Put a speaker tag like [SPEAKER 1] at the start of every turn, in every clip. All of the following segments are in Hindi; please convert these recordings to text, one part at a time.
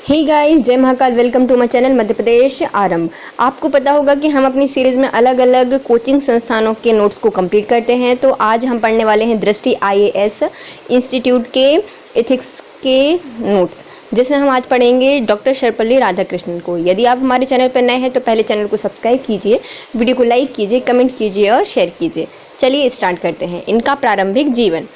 [SPEAKER 1] हे गाइस, जय Mahakal. Welcome to my channel Madhya Pradesh Aarambh. आपको पता होगा कि हम अपनी सीरीज़ में अलग अलग कोचिंग संस्थानों के नोट्स को कंप्लीट करते हैं। तो आज हम पढ़ने वाले हैं दृष्टि IAS इंस्टीट्यूट के एथिक्स के नोट्स, जिसमें हम आज पढ़ेंगे डॉक्टर सर्वपल्ली राधाकृष्णन को। यदि आप हमारे चैनल पर नए हैं तो पहले चैनल को सब्सक्राइब कीजिए, वीडियो को लाइक कीजिए, कमेंट कीजिए और शेयर कीजिए। चलिए स्टार्ट करते हैं। इनका प्रारंभिक जीवन।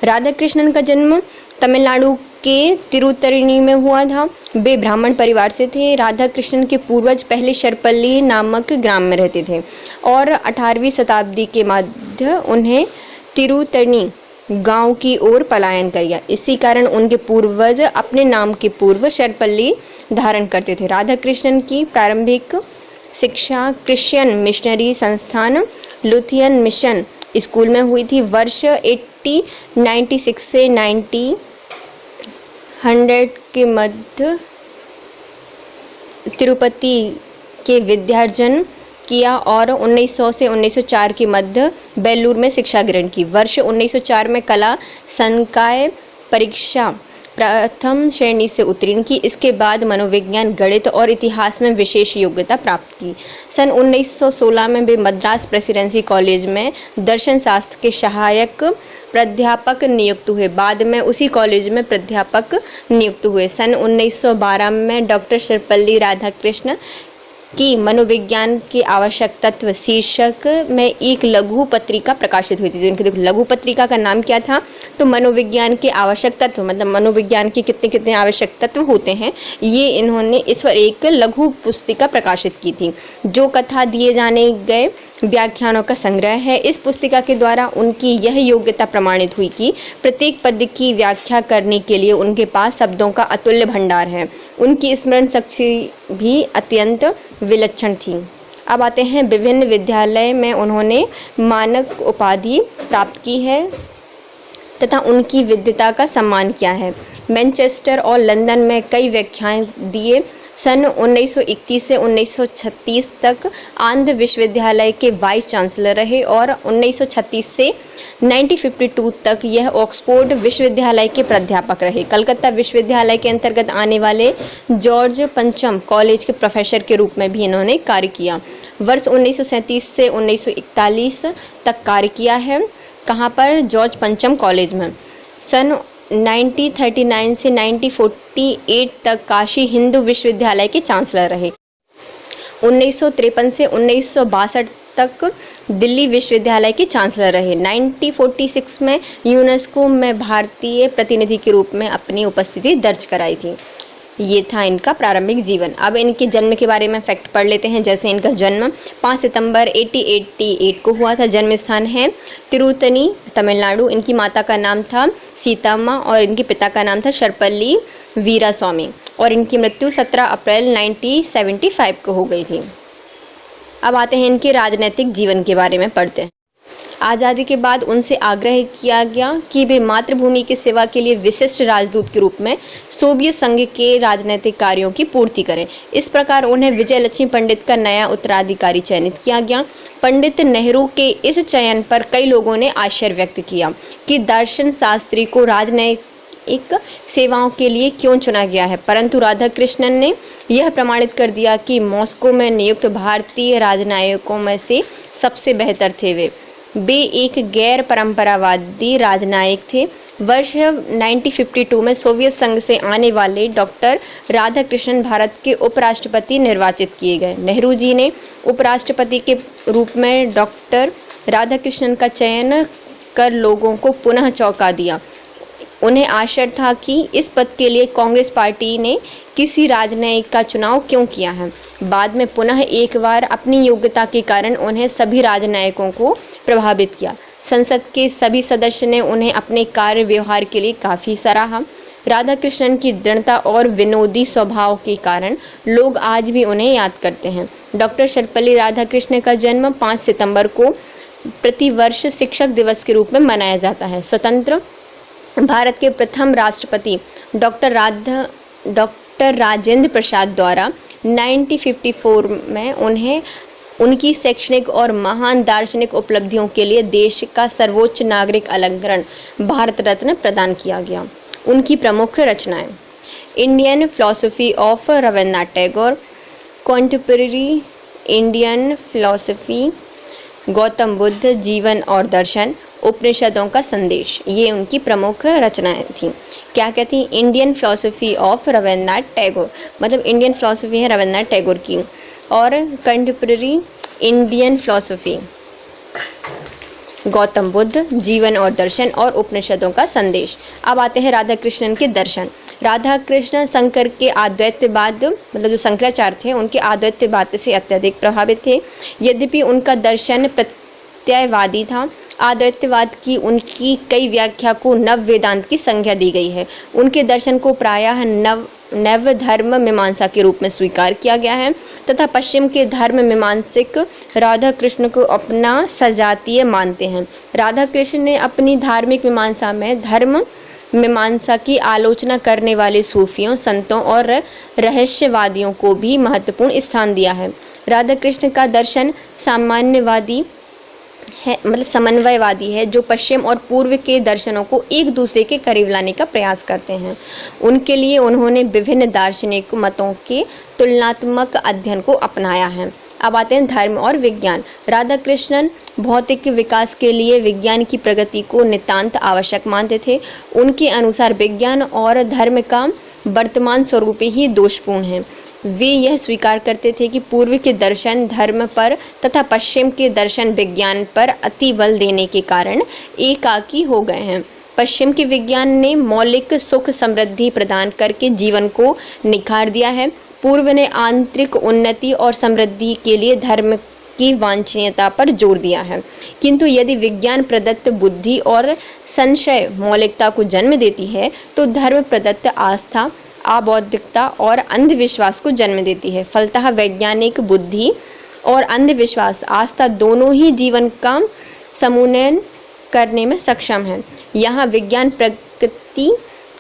[SPEAKER 1] राधाकृष्णन का जन्म तमिलनाडु के तिरुतनी में हुआ था। वे ब्राह्मण परिवार से थे। राधाकृष्णन के पूर्वज पहले शर्पल्ली नामक ग्राम में रहते थे और 18वीं शताब्दी के मध्य उन्हें तिरुतनी गांव की ओर पलायन कर गया। इसी कारण उनके पूर्वज अपने नाम के पूर्व शर्पल्ली धारण करते थे। राधाकृष्णन की प्रारंभिक शिक्षा क्रिश्चियन मिशनरी संस्थान लुथियन मिशन स्कूल में हुई थी। वर्ष 1896 से 1900 के मध्य तिरुपति के विद्यार्जन किया और 1900 से 1904 के मध्य बेलूर में शिक्षा ग्रहण की। वर्ष 1904 में कला संकाय परीक्षा प्रथम श्रेणी से उत्तीर्ण की। इसके बाद मनोविज्ञान, गणित और इतिहास में विशेष योग्यता प्राप्त की। सन 1916 में वे मद्रास प्रेसिडेंसी कॉलेज में दर्शन शास्त्र के सहायक प्राध्यापक नियुक्त हुए। बाद में उसी कॉलेज में प्राध्यापक नियुक्त हुए। सन 1912 में डॉक्टर सर्वपल्ली राधाकृष्णन की मनोविज्ञान के आवश्यक तत्व शीर्षक में एक लघु पत्रिका प्रकाशित हुई थी। तो इनके देखो लघु पत्रिका का नाम क्या था, तो मनोविज्ञान के आवश्यक तत्व, मतलब मनोविज्ञान के कितने कितने आवश्यक तत्व होते हैं, ये इन्होंने इस पर एक लघु पुस्तिका प्रकाशित की थी, जो कथा दिए जाने गए व्याख्यानों का संग्रह है। इस पुस्तिका के द्वारा उनकी यह योग्यता प्रमाणित हुई कि प्रत्येक पद की व्याख्या करने के लिए उनके पास शब्दों का अतुल्य भंडार है। उनकी स्मरण शक्ति भी अत्यंत विलक्षण थी। अब आते हैं विभिन्न विद्यालय में उन्होंने मानक उपाधि प्राप्त की है तथा उनकी विद्वता का सम्मान किया है। मैनचेस्टर और लंदन में कई व्याख्यान दिए। सन 1931 से 1936 तक आंध्र विश्वविद्यालय के वाइस चांसलर रहे और 1936 से 1952 तक यह ऑक्सफोर्ड विश्वविद्यालय के प्राध्यापक रहे। कलकत्ता विश्वविद्यालय के अंतर्गत आने वाले जॉर्ज पंचम कॉलेज के प्रोफेसर के रूप में भी इन्होंने कार्य किया। वर्ष 1937 से 1941 तक कार्य किया है। कहाँ पर? जॉर्ज पंचम कॉलेज में। सन 1939 से 1948 तक काशी हिंदू विश्वविद्यालय के चांसलर रहे। 1953 से 1962 तक दिल्ली विश्वविद्यालय के चांसलर रहे। 1946 में यूनेस्को में भारतीय प्रतिनिधि के रूप में अपनी उपस्थिति दर्ज कराई थी। ये था इनका प्रारंभिक जीवन। अब इनके जन्म के बारे में फैक्ट पढ़ लेते हैं। जैसे इनका जन्म 5 सितंबर 1888 को हुआ था। जन्म स्थान है तिरुतनी, तमिलनाडु। इनकी माता का नाम था सीताम्मा और इनके पिता का नाम था सर्वपल्ली वीरास्वामी और इनकी मृत्यु 17 अप्रैल 1975 को हो गई थी। अब आते हैं इनके राजनीतिक जीवन के बारे में पढ़ते हैं। आज़ादी के बाद उनसे आग्रह किया गया कि वे मातृभूमि की सेवा के लिए विशिष्ट राजदूत के रूप में सोवियत संघ के राजनीतिक कार्यों की पूर्ति करें। इस प्रकार उन्हें विजयलक्ष्मी पंडित का नया उत्तराधिकारी चयनित किया गया। पंडित नेहरू के इस चयन पर कई लोगों ने आश्चर्य व्यक्त किया कि दर्शन शास्त्री को राजनयिक सेवाओं के लिए क्यों चुना गया है, परंतु राधाकृष्णन ने यह प्रमाणित कर दिया कि मॉस्को में नियुक्त भारतीय राजनयिकों में से सबसे बेहतर थे। वे एक गैर परंपरावादी राजनयिक थे। वर्ष 1952 में सोवियत संघ से आने वाले डॉक्टर राधाकृष्णन भारत के उपराष्ट्रपति निर्वाचित किए गए। नेहरू जी ने उपराष्ट्रपति के रूप में डॉक्टर राधाकृष्णन का चयन कर लोगों को पुनः चौंका दिया। उन्हें आश्चर्य था कि इस पद के लिए कांग्रेस पार्टी ने किसी राजनयिक का चुनाव क्यों किया है। बाद में पुनः एक बार अपनी योग्यता के कारण उन्हें सभी राजनयिकों को प्रभावित किया। संसद के सभी सदस्य ने उन्हें अपने कार्य व्यवहार के लिए काफ़ी सराहा। राधाकृष्णन की दृढ़ता और विनोदी स्वभाव के कारण लोग आज भी उन्हें याद करते हैं। डॉक्टर सर्वपल्ली राधाकृष्णन का जन्म 5 सितंबर को प्रतिवर्ष शिक्षक दिवस के रूप में मनाया जाता है। स्वतंत्र भारत के प्रथम राष्ट्रपति डॉक्टर राजेंद्र प्रसाद द्वारा 1954 में उन्हें उनकी शैक्षणिक और महान दार्शनिक उपलब्धियों के लिए देश का सर्वोच्च नागरिक अलंकरण भारत रत्न प्रदान किया गया। उनकी प्रमुख रचनाएं। Indian philosophy of Rabindranath Tagore, contemporary Indian philosophy, Gautam Buddha, जीवन और दर्शन, उपनिषदों का संदेश, ये उनकी प्रमुख रचनाएं थीं। क्या क्या थी? Indian philosophy of Rabindranath Tagore, मतलब इंडियन फिलॉसफी है रविन्द्रनाथ टैगोर की, और contemporary Indian philosophy, Gautam Buddha, जीवन और दर्शन, और उपनिषदों का संदेश। अब आते हैं राधा कृष्णन के दर्शन। राधा कृष्ण शंकर के अद्वैतवाद, मतलब जो शंकराचार्य थे उनके अद्वैतवाद से अत्यधिक प्रभावित थे। यद्यपि उनका दर्शन प्रत्ययवादी था, अद्वैतवाद की उनकी कई व्याख्या को नव वेदांत की संज्ञा दी गई है। उनके दर्शन को प्रायः नव धर्म मीमांसा के रूप में स्वीकार किया गया है तथा पश्चिम के धर्म मीमांसक राधा कृष्ण को अपना सजातीय मानते हैं। राधा कृष्ण ने अपनी धार्मिक मीमांसा में धर्म मीमांसा की आलोचना करने वाले सूफियों, संतों और रहस्यवादियों को भी महत्वपूर्ण स्थान दिया है। राधा कृष्ण का दर्शन सामान्यवादी है, मतलब समन्वयवादी है, जो पश्चिम और पूर्व के दर्शनों को एक दूसरे के करीब लाने का प्रयास करते हैं। उनके लिए उन्होंने विभिन्न दार्शनिक मतों के तुलनात्मक अध्ययन को अपनाया है। अब आते हैं धर्म और विज्ञान। राधा कृष्णन भौतिक विकास के लिए विज्ञान की प्रगति को नितांत आवश्यक मानते थे। उनके अनुसार विज्ञान और धर्म का वर्तमान स्वरूप ही दोषपूर्ण है। वे यह स्वीकार करते थे कि पूर्व के दर्शन धर्म पर तथा पश्चिम के दर्शन विज्ञान पर अति बल देने के कारण एकाकी हो गए हैं। पश्चिम के विज्ञान ने मौलिक सुख समृद्धि प्रदान करके जीवन को निखार दिया है। पूर्व ने आंतरिक उन्नति और समृद्धि के लिए धर्म की वांछनीयता पर जोर दिया है। किंतु यदि विज्ञान प्रदत्त बुद्धि और संशय मौलिकता को जन्म देती है, तो धर्म प्रदत्त आस्था, अबौद्धिकता और अंधविश्वास को जन्म देती है। फलतः वैज्ञानिक बुद्धि और अंधविश्वास, आस्था दोनों ही जीवन का समन्वय करने में सक्षम है। यहाँ विज्ञान प्रकृति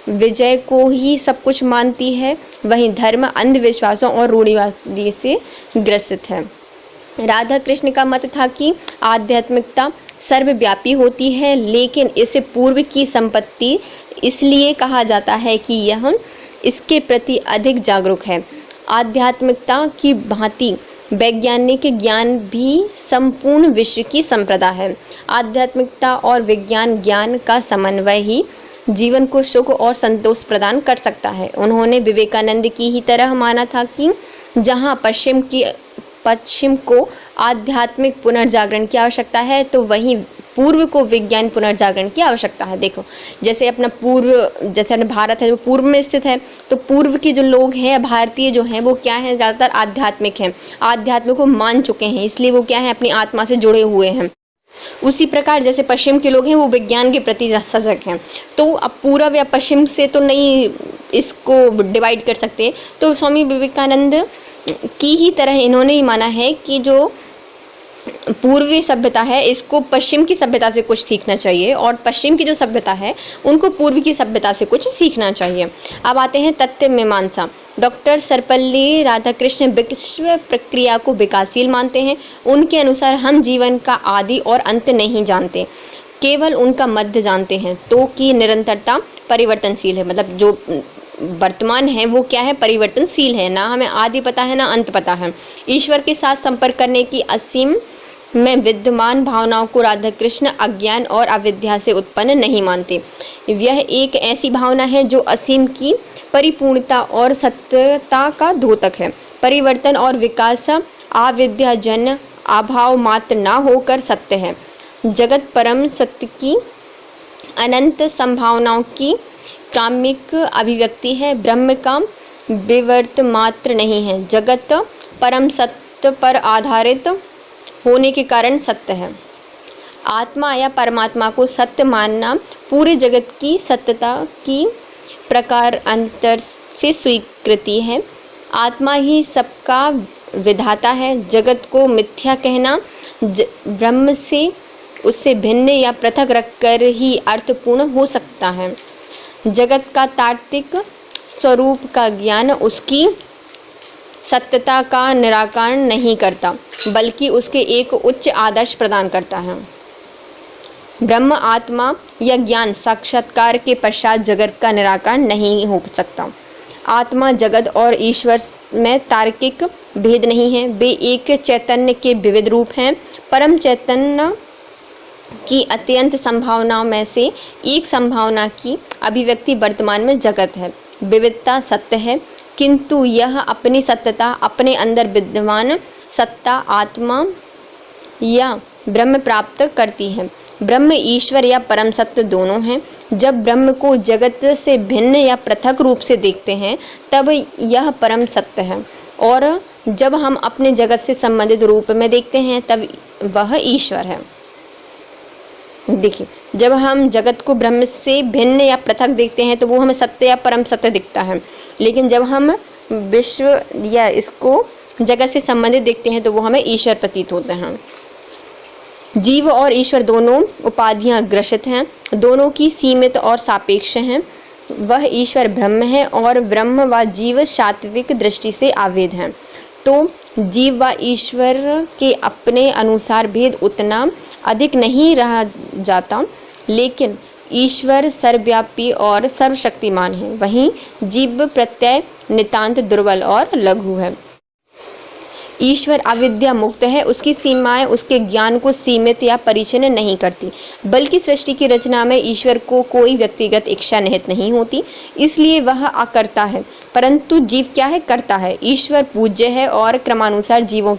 [SPEAKER 1] विजय को ही सब कुछ मानती है, वहीं धर्म अंधविश्वासों और रूढ़िवादी से ग्रसित है। राधा कृष्ण का मत था कि आध्यात्मिकता सर्वव्यापी होती है, लेकिन इसे पूर्व की संपत्ति इसलिए कहा जाता है कि यह इसके प्रति अधिक जागरूक है। आध्यात्मिकता की भांति वैज्ञानिक ज्ञान भी संपूर्ण विश्व की संप्रदा है। आध्यात्मिकता और विज्ञान ज्ञान का समन्वय ही जीवन को सुख और संतोष प्रदान कर सकता है। उन्होंने विवेकानंद की ही तरह माना था कि जहाँ पश्चिम को आध्यात्मिक पुनर्जागरण की आवश्यकता है, तो वहीं पूर्व को विज्ञान पुनर्जागरण की आवश्यकता है। देखो, जैसे अपना भारत है जो पूर्व में स्थित है, तो पूर्व के जो लोग हैं, भारतीय जो हैं, वो क्या हैं, ज़्यादातर आध्यात्मिक हैं, आध्यात्म को मान चुके हैं, इसलिए वो क्या है, अपनी आत्मा से जुड़े हुए हैं। उसी प्रकार जैसे पश्चिम के लोग हैं, वो विज्ञान के प्रति सजग हैं। तो अब पूर्व या पश्चिम से तो नहीं इसको डिवाइड कर सकते। तो स्वामी विवेकानंद की ही तरह इन्होंने ही माना है कि जो पूर्वी सभ्यता है, इसको पश्चिम की सभ्यता से कुछ सीखना चाहिए, और पश्चिम की जो सभ्यता है उनको पूर्व की सभ्यता से कुछ सीखना चाहिए। अब आते हैं तत्व मीमांसा। डॉक्टर सर्वपल्ली राधाकृष्ण विश्व प्रक्रिया को विकासशील मानते हैं। उनके अनुसार हम जीवन का आदि और अंत नहीं जानते, केवल उनका मध्य जानते हैं। तो कि निरंतरता परिवर्तनशील है, मतलब जो वर्तमान है वो क्या है, परिवर्तनशील है, ना हमें आदि पता है ना अंत पता है। ईश्वर के साथ संपर्क करने की असीम में विद्यमान भावनाओं को राधा कृष्ण अज्ञान और अविद्या से उत्पन्न नहीं मानते। यह एक ऐसी भावना है जो असीम की परिपूर्णता और सत्यता का द्योतक है। परिवर्तन और विकास अविद्याजन्य अभाव मात्र ना होकर सत्य है। जगत परम सत्य की अनंत संभावनाओं की क्रमिक अभिव्यक्ति है। ब्रह्म का विवर्त मात्र नहीं है। जगत परम सत्य पर आधारित होने के कारण सत्य है। आत्मा या परमात्मा को सत्य मानना पूरे जगत की सत्यता की प्रकार अंतर से स्वीकृति है। आत्मा ही सबका विधाता है। जगत को मिथ्या कहना ब्रह्म से उससे भिन्न या पृथक रखकर ही अर्थपूर्ण हो सकता है। जगत का तात्विक स्वरूप का ज्ञान उसकी सत्यता का निराकरण नहीं करता, बल्कि उसके एक उच्च आदर्श प्रदान करता है। ब्रह्म आत्मा या ज्ञान साक्षात्कार के पश्चात जगत का निराकरण नहीं हो सकता। आत्मा, जगत और ईश्वर में तार्किक भेद नहीं है, वे एक चैतन्य के विविध रूप हैं। परम चैतन्य की अत्यंत संभावनाओं में से एक संभावना की अभिव्यक्ति वर्तमान में जगत है। विविधता सत्य है, किंतु यह अपनी सत्यता अपने अंदर विद्यमान सत्ता आत्मा या ब्रह्म प्राप्त करती है। ब्रह्म, ईश्वर या परम सत्य दोनों हैं। जब ब्रह्म को जगत से भिन्न या पृथक रूप से देखते हैं तब यह परम सत्य है, और जब हम अपने जगत से संबंधित रूप में देखते हैं तब वह ईश्वर है। देखिए, जब हम जगत को ब्रह्म से भिन्न या पृथक देखते हैं तो वो हमें सत्य या परम सत्य दिखता है, लेकिन जब हम विश्व या इसको जगत से संबंधित देखते हैं तो वो हमें ईश्वर प्रतीत होते हैं। जीव और ईश्वर दोनों उपाधियां ग्रसित हैं, दोनों की सीमित और सापेक्ष हैं। वह ईश्वर ब्रह्म है और ब्रह्म व जीव सात्विक दृष्टि से आवेद हैं। तो जीव व ईश्वर के अपने अनुसार भेद उतना अधिक नहीं रह जाता, लेकिन ईश्वर सर्वव्यापी और सर्वशक्तिमान है, वहीं जीव प्रत्यय नितांत दुर्बल और लघु है। ईश्वर अविद्या मुक्त है, उसकी सीमाएं उसके ज्ञान को सीमित या परिचिन्न नहीं करती, बल्कि सृष्टि की रचना में ईश्वर को कोई व्यक्तिगत इच्छा निहित नहीं होती, इसलिए वह अकर्ता है। परंतु जीव क्या है? कर्ता है। ईश्वर पूज्य है और क्रमानुसार जीवों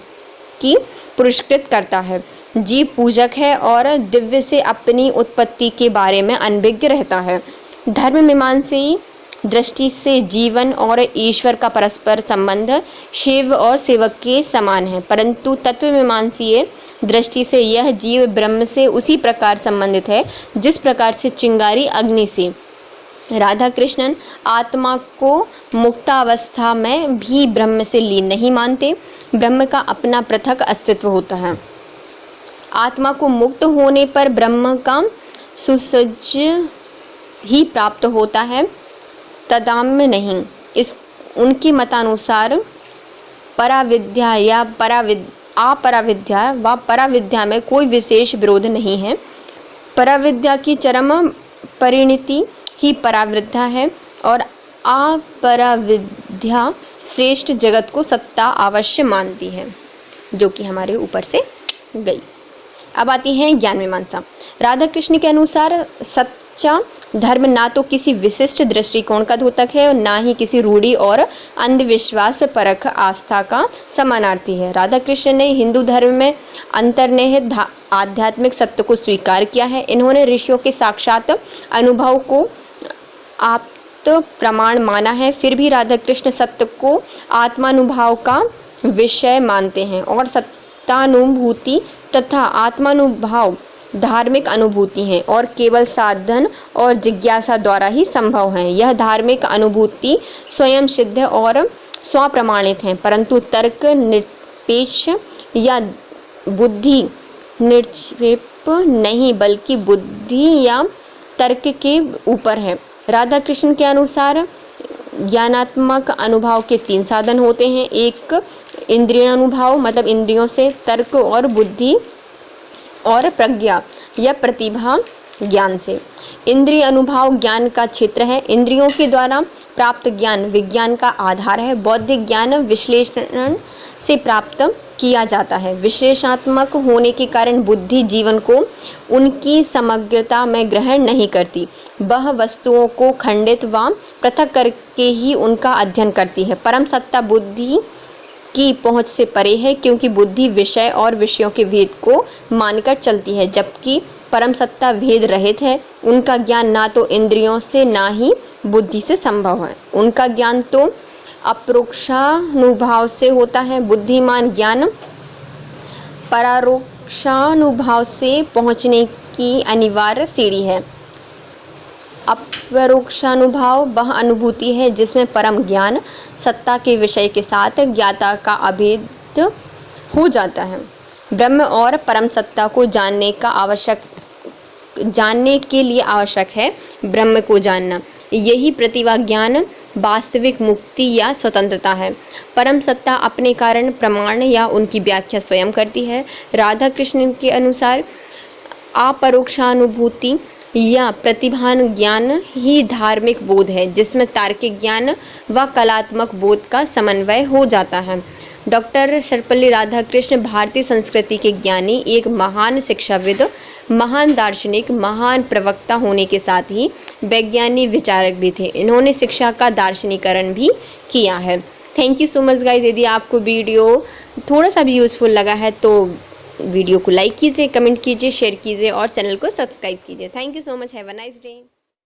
[SPEAKER 1] की पुरस्कृत करता है। जीव पूजक है और दिव्य से अपनी उत्पत्ति के बारे में अनभिज्ञ रहता है। धर्म मीमांसी दृष्टि से जीवन और ईश्वर का परस्पर संबंध शिव और सेवक के समान है, परंतु तत्व मीमांसीय दृष्टि से यह जीव ब्रह्म से उसी प्रकार संबंधित है जिस प्रकार से चिंगारी अग्नि से। राधा कृष्णन आत्मा को मुक्तावस्था में भी ब्रह्म से लीन नहीं मानते। ब्रह्म का अपना पृथक अस्तित्व होता है। आत्मा को मुक्त होने पर ब्रह्म का सुसज्ज ही प्राप्त होता है, तदाम्य नहीं। इस उनके मतानुसार पराविद्या या अपराविद्या व पराविद्या में कोई विशेष विरोध नहीं है। पराविद्या की चरम परिणति ही पराविद्या है और अपराविद्या श्रेष्ठ जगत को सत्ता अवश्य मानती है, जो कि हमारे ऊपर से गई। अब आती है ज्ञान मीमांसा। राधा कृष्ण के अनुसार सच्चा धर्म ना तो किसी विशिष्ट दृष्टिकोण का द्योतक है और ना ही किसी रूढ़ी और अंधविश्वास परख आस्था का समानार्थी है। राधा कृष्ण ने हिंदू धर्म में अंतर्निहित आध्यात्मिक सत्य को स्वीकार किया है। इन्होंने ऋषियों के साक्षात अनुभव को आप्त प्रमाण माना है। फिर भी राधा कृष्ण सत्य को आत्मानुभव का विषय मानते हैं और सत्तानुभूति तथा आत्मानुभव धार्मिक अनुभूति हैं और केवल साधन और जिज्ञासा द्वारा ही संभव है। यह धार्मिक अनुभूति स्वयं सिद्ध और स्वप्रमाणित है, परंतु तर्क निरपेक्ष या बुद्धि निक्षेप नहीं, बल्कि बुद्धि या तर्क के ऊपर है। राधा कृष्ण के अनुसार ज्ञानात्मक अनुभव के 3 साधन होते हैं। एक इंद्रिय अनुभव, मतलब इंद्रियों से, तर्क और बुद्धि और प्रज्ञा या प्रतिभा ज्ञान से। इंद्रिय अनुभव ज्ञान का क्षेत्र है। इंद्रियों के द्वारा प्राप्त ज्ञान विज्ञान का आधार है। बौद्धिक ज्ञान विश्लेषण से प्राप्त किया जाता है। विश्लेषणात्मक होने के कारण बुद्धि जीवन को उनकी समग्रता में ग्रहण नहीं करती। वह वस्तुओं को खंडित व पृथक करके ही उनका अध्ययन करती है। परम सत्ता बुद्धि की पहुंच से परे है, क्योंकि बुद्धि विषय और विषयों के भेद को मानकर चलती है, जबकि परम सत्ता भेद रहित है। उनका ज्ञान ना तो इंद्रियों से ना ही बुद्धि से संभव है। उनका ज्ञान तो अपरोक्षानुभाव से होता है। बुद्धिमान ज्ञान परोक्षानुभाव से पहुंचने की अनिवार्य सीढ़ी है। अपरोक्षानुभाव वह अनुभूति है जिसमें परम ज्ञान सत्ता के विषय के साथ ज्ञाता का अभेद हो जाता है। ब्रह्म और परम सत्ता को जानने के लिए आवश्यक है ब्रह्म को जानना। यही प्रतिभा ज्ञान वास्तविक मुक्ति या स्वतंत्रता है। परम सत्ता अपने कारण प्रमाण या उनकी व्याख्या स्वयं करती है। राधा कृष्ण के अनुसार अपरोक्षानुभूति या प्रतिभान ज्ञान ही धार्मिक बोध है, जिसमें तार्किक ज्ञान व कलात्मक बोध का समन्वय हो जाता है। डॉक्टर सर्वपल्ली राधाकृष्ण भारतीय संस्कृति के ज्ञानी, एक महान शिक्षाविद, महान दार्शनिक, महान प्रवक्ता होने के साथ ही वैज्ञानिक विचारक भी थे। इन्होंने शिक्षा का दार्शनिकरण भी किया है। Thank you so much guys. यदि आपको वीडियो थोड़ा सा भी यूज़फुल लगा है तो वीडियो को लाइक कीजिए, कमेंट कीजिए, शेयर कीजिए और चैनल को सब्सक्राइब कीजिए। Thank you so much. Have a nice day.